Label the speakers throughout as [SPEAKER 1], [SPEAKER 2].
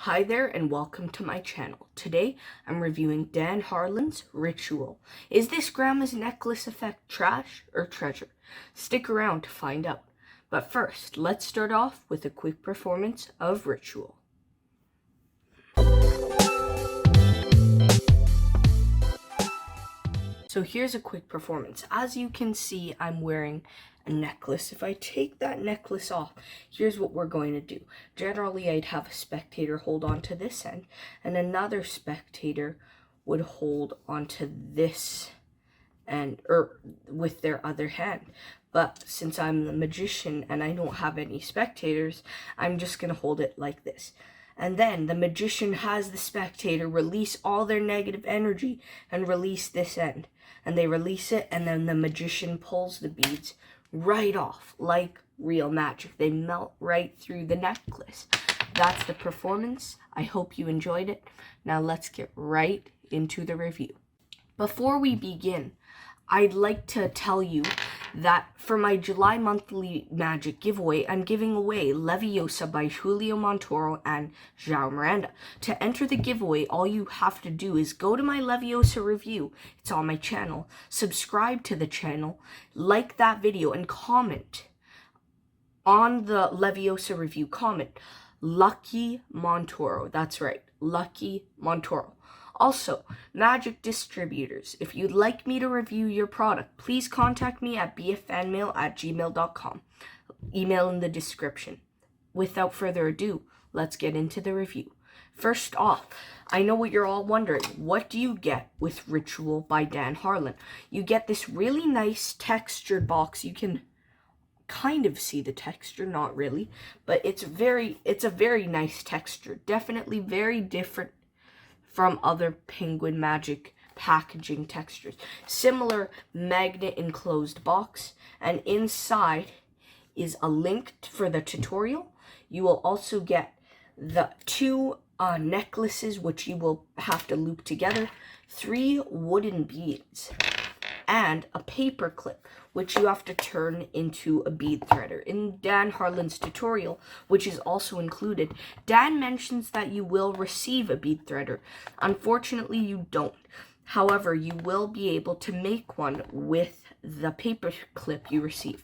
[SPEAKER 1] Hi there and welcome to my channel. Today I'm reviewing Dan Harlan's Ritual. Is this grandma's necklace effect trash or treasure? Stick around to find out. But first, let's start off with a quick performance of Ritual. So here's a quick performance. As you can see, I'm wearing a necklace. If I take that necklace off, here's what we're going to do. Generally, I'd have a spectator hold on to this end, and another spectator would hold onto this end, or with their other hand. But since I'm the magician and I don't have any spectators, I'm just going to hold it like this. And then the magician has the spectator release all their negative energy and release this end. And they release it, and then the magician pulls the beads right off like real magic. They melt right through the necklace. That's the performance. I hope you enjoyed it. Now let's get right into the review. Before we begin, I'd like to tell you that for my July monthly magic giveaway, I'm giving away Leviosa by Julio Montoro and João Miranda. To enter the giveaway, all you have to do is go to my Leviosa review. It's on my channel. Subscribe to the channel, like that video, and comment on the Leviosa review. Comment, Lucky Montoro. That's right, Lucky Montoro. Also, magic distributors, if you'd like me to review your product, please contact me at bfanmail@gmail.com. Email in the description. Without further ado, let's get into the review. First off, I know what you're all wondering. What do you get with Ritual by Dan Harlan? You get this really nice textured box. You can kind of see the texture, not really, but it's a very nice texture. Definitely very different from other Penguin Magic packaging textures. Similar magnet enclosed box, and inside is a link for the tutorial. You will also get the two necklaces, which you will have to loop together, 3 wooden beads, and a paper clip, which you have to turn into a bead threader. In Dan Harlan's tutorial, which is also included, Dan mentions that you will receive a bead threader. Unfortunately, you don't. However, you will be able to make one with the paper clip you receive.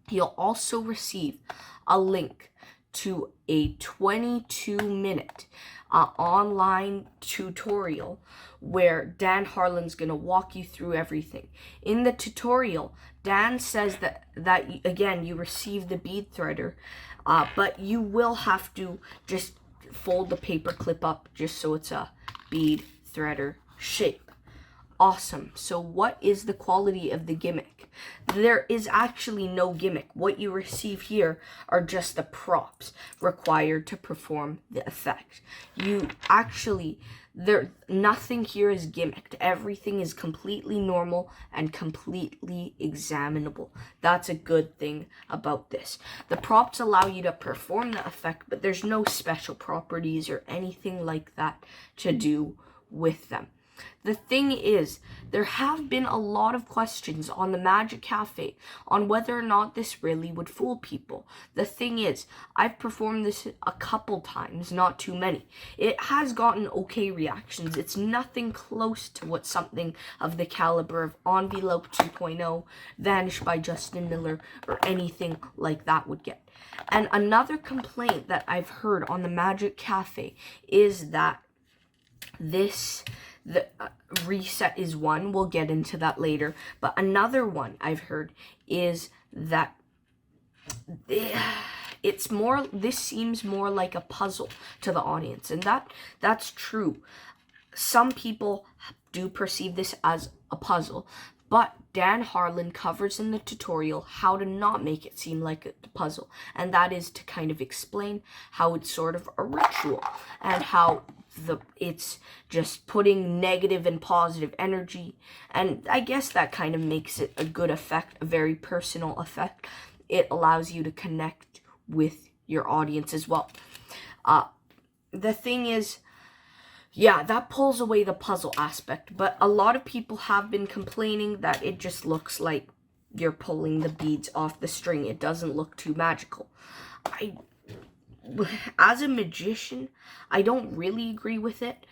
[SPEAKER 1] You'll also receive a link to a 22-minute online tutorial where Dan Harlan's going to walk you through everything. In the tutorial, Dan says that again, you receive the bead threader, but you will have to just fold the paper clip up just so it's a bead threader shape. Awesome. So what is the quality of the gimmick? There is actually no gimmick. What you receive here are just the props required to perform the effect. Nothing here is gimmicked. Everything is completely normal and completely examinable. That's a good thing about this. The props allow you to perform the effect, but there's no special properties or anything like that to do with them. The thing is, there have been a lot of questions on the Magic Cafe on whether or not this really would fool people. The thing is, I've performed this a couple times, not too many. It has gotten okay reactions. It's nothing close to what something of the caliber of Envelope 2.0, Vanished by Justin Miller, or anything like that would get. And another complaint that I've heard on the Magic Cafe is that the reset is one. We'll get into that later. But another one I've heard is that this seems more like a puzzle to the audience. And that's true. Some people do perceive this as a puzzle. But Dan Harlan covers in the tutorial how to not make it seem like a puzzle. And that is to kind of explain how it's sort of a ritual and how it's just putting negative and positive energy. And I guess that kind of makes it a good effect, a very personal effect. It allows you to connect with your audience as well. The thing is, yeah, that pulls away the puzzle aspect, but a lot of people have been complaining that it just looks like you're pulling the beads off the string. It doesn't look too magical. as a magician, I don't really agree with it.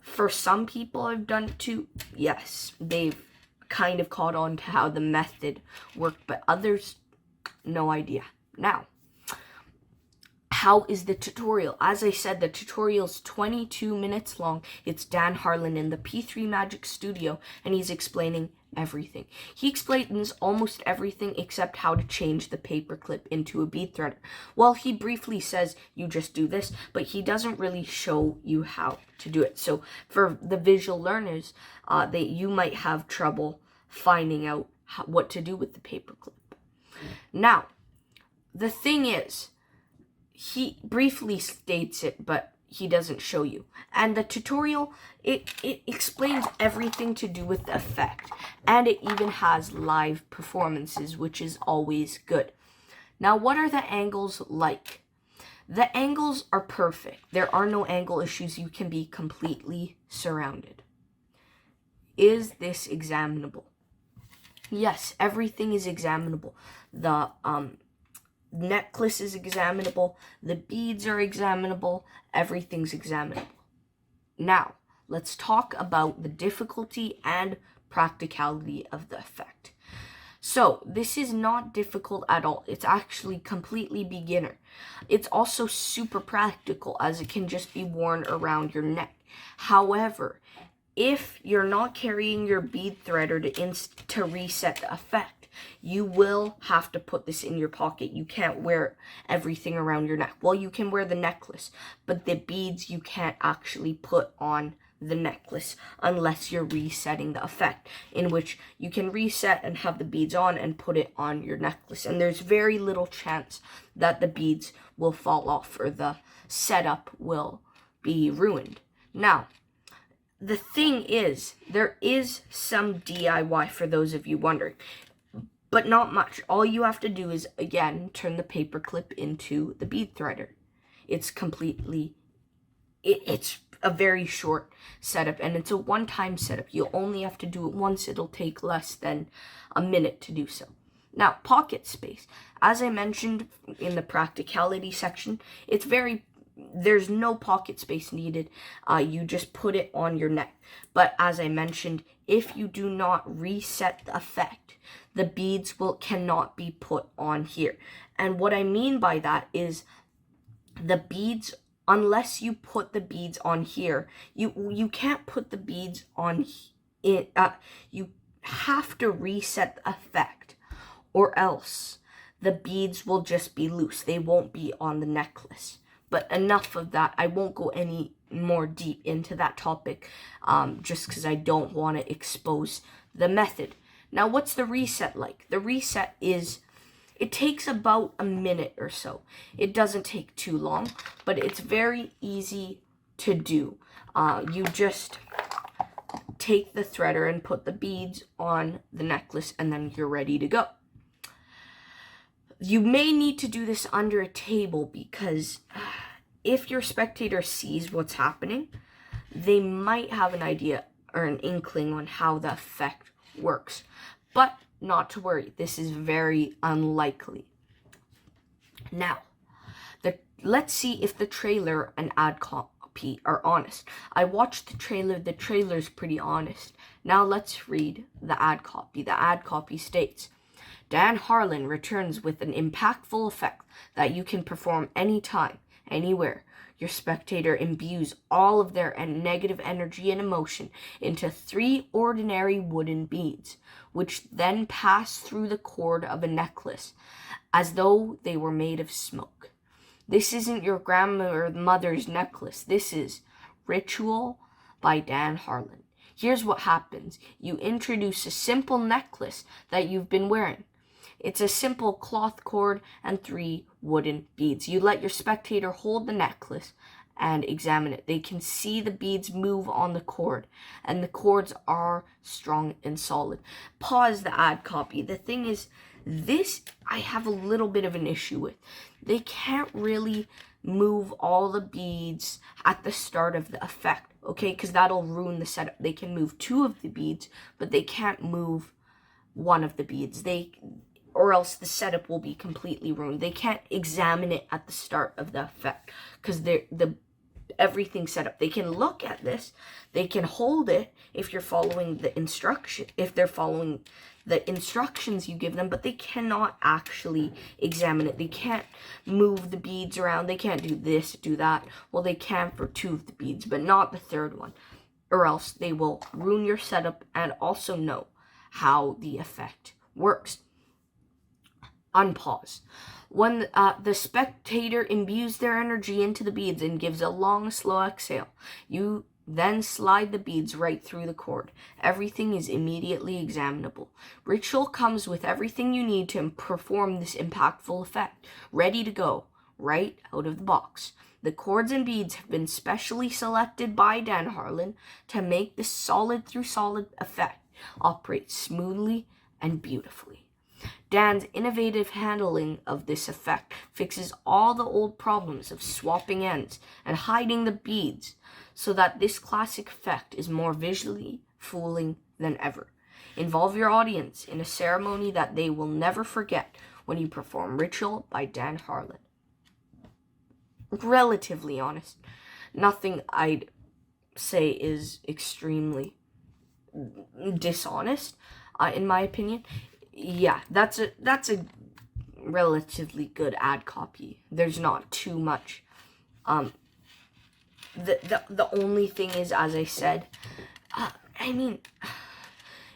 [SPEAKER 1] For some people I've done it to, yes, they've kind of caught on to how the method worked, but others, no idea. Now, how is the tutorial? As I said, the tutorial's 22 minutes long. It's Dan Harlan in the P3 Magic Studio, and he's explaining everything. He explains almost everything except how to change the paperclip into a bead threader. Well, he briefly says you just do this, but he doesn't really show you how to do it. So for the visual learners, you might have trouble finding out what to do with the paperclip. Now, the thing is, he briefly states it, but he doesn't show you. And the tutorial, it explains everything to do with the effect. And it even has live performances, which is always good. Now, what are the angles like? The angles are perfect. There are no angle issues. You can be completely surrounded. Is this examinable? Yes, everything is examinable. The necklace is examinable, the beads are examinable, everything's examinable. Now, let's talk about the difficulty and practicality of the effect. So, this is not difficult at all. It's actually completely beginner. It's also super practical, as it can just be worn around your neck. However, if you're not carrying your bead threader to reset the effect, you will have to put this in your pocket. You can't wear everything around your neck. Well, you can wear the necklace, but the beads you can't actually put on the necklace unless you're resetting the effect, in which you can reset and have the beads on and put it on your necklace. And there's very little chance that the beads will fall off or the setup will be ruined. Now, the thing is, there is some DIY for those of you wondering, but not much. All you have to do is, again, turn the paperclip into the bead threader. It's it's a very short setup, and it's a one-time setup. You'll only have to do it once. It'll take less than a minute to do so. Now, pocket space. As I mentioned in the practicality section, there's no pocket space needed. You just put it on your neck. But as I mentioned, if you do not reset the effect, the beads cannot be put on here. And what I mean by that is the beads, unless you put the beads on here, you can't put the beads on it. You have to reset the effect, or else the beads will just be loose. They won't be on the necklace. But enough of that. I won't go any more deep into that topic, just because I don't want to expose the method. Now, what's the reset like? The reset it takes about a minute or so. It doesn't take too long, but it's very easy to do. You just take the threader and put the beads on the necklace, and then you're ready to go. You may need to do this under a table, because if your spectator sees what's happening, they might have an idea or an inkling on how the effect works. But not to worry, this is very unlikely. Now, let's see if the trailer and ad copy are honest. I watched the trailer's pretty honest. Now let's read the ad copy. The ad copy states, Dan Harlan returns with an impactful effect that you can perform anytime, anywhere. Your spectator imbues all of their negative energy and emotion into 3 ordinary wooden beads, which then pass through the cord of a necklace as though they were made of smoke. This isn't your grandmother's necklace. This is Ritual by Dan Harlan. Here's what happens. You introduce a simple necklace that you've been wearing. It's a simple cloth cord and 3 wooden beads. You let your spectator hold the necklace and examine it. They can see the beads move on the cord, and the cords are strong and solid. Pause the ad copy. The thing is, this I have a little bit of an issue with. They can't really move all the beads at the start of the effect, okay? Because that'll ruin the setup. They can move 2 of the beads, but they can't move 1 of the beads. or else the setup will be completely ruined. They can't examine it at the start of the effect because everything's set up. They can look at this, they can hold it if you're following the instruction, if they're following the instructions you give them, but they cannot actually examine it. They can't move the beads around. They can't do this, do that. Well, they can for 2 of the beads, but not the 3rd one, or else they will ruin your setup and also know how the effect works. Unpause. When the spectator imbues their energy into the beads and gives a long, slow exhale, you then slide the beads right through the cord. Everything is immediately examinable. Ritual comes with everything you need to perform this impactful effect, ready to go, right out of the box. The cords and beads have been specially selected by Dan Harlan to make this solid through solid effect operate smoothly and beautifully. Dan's innovative handling of this effect fixes all the old problems of swapping ends and hiding the beads so that this classic effect is more visually fooling than ever. Involve your audience in a ceremony that they will never forget when you perform Ritual by Dan Harlan. Relatively honest. Nothing I'd say is extremely dishonest, in my opinion. Yeah, that's a relatively good ad copy. There's not too much. The only thing is, as I said,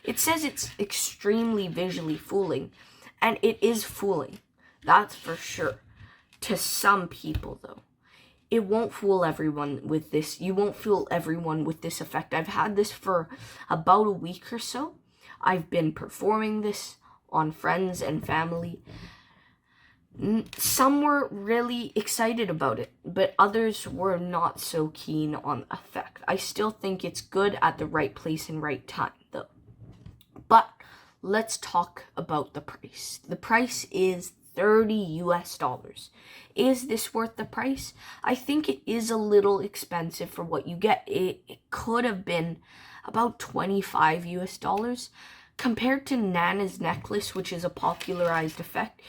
[SPEAKER 1] it says it's extremely visually fooling, and it is fooling. That's for sure. To some people, though. It won't fool everyone with this. You won't fool everyone with this effect. I've had this for about a week or so. I've been performing this on friends and family. Some were really excited about it, but others were not so keen on the effect. I still think it's good at the right place and right time, though. But let's talk about the price. The price is $30 US. Is this worth the price? I think it is a little expensive for what you get. It could have been about $25 US. Compared to Nana's necklace, which is a popularized effect,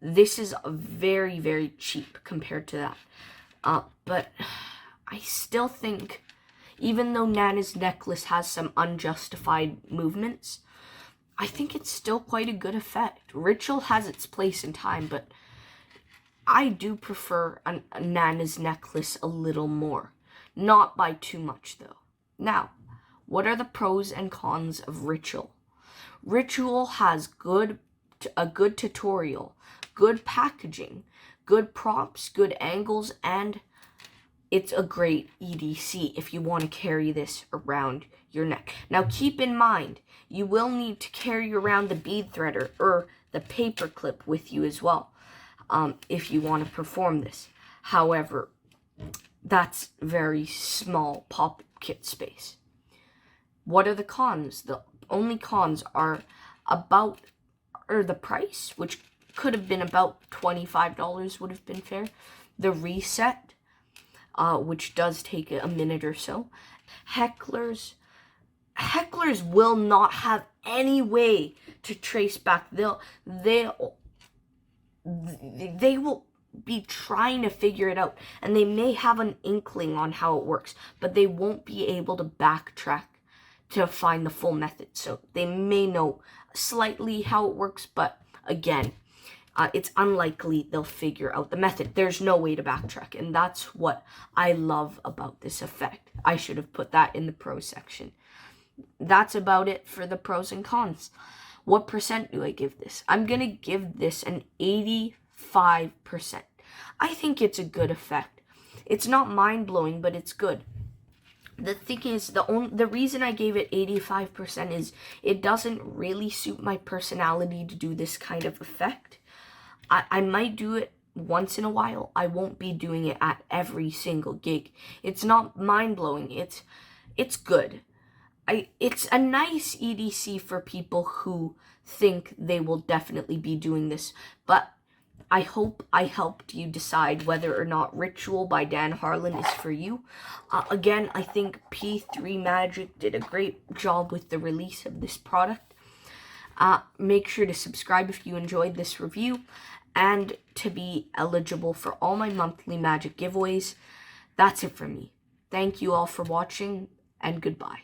[SPEAKER 1] this is very, very cheap compared to that. But I still think, even though Nana's necklace has some unjustified movements, I think it's still quite a good effect. Ritual has its place in time, but I do prefer a Nana's necklace a little more. Not by too much, though. Now, what are the pros and cons of Ritual? Ritual has a good tutorial, good packaging, good props, good angles, and it's a great EDC if you want to carry this around your neck. Now keep in mind, you will need to carry around the bead threader or the paper clip with you as well, if you want to perform this. However, that's very small pocket space. What are the cons? The only cons are the price, which could have been about $25 would have been fair. The reset, which does take a minute or so. Hecklers will not have any way to trace back. They will be trying to figure it out, and they may have an inkling on how it works, but they won't be able to backtrack to find the full method. So they may know slightly how it works, but again, it's unlikely they'll figure out the method. There's no way to backtrack, and that's what I love about this effect. I should have put that in the pros section. That's about it for the pros and cons. What percent do I give this? I'm going to give this an 85%. I think it's a good effect. It's not mind-blowing, but it's good. The thing is, the reason I gave it 85% is it doesn't really suit my personality to do this kind of effect. I might do it once in a while. I won't be doing it at every single gig. It's not mind-blowing. It's good. It's a nice EDC for people who think they will definitely be doing this, but I hope I helped you decide whether or not Ritual by Dan Harlan is for you. Again, I think P3 Magic did a great job with the release of this product. Make sure to subscribe if you enjoyed this review, and to be eligible for all my monthly magic giveaways. That's it for me. Thank you all for watching, and goodbye.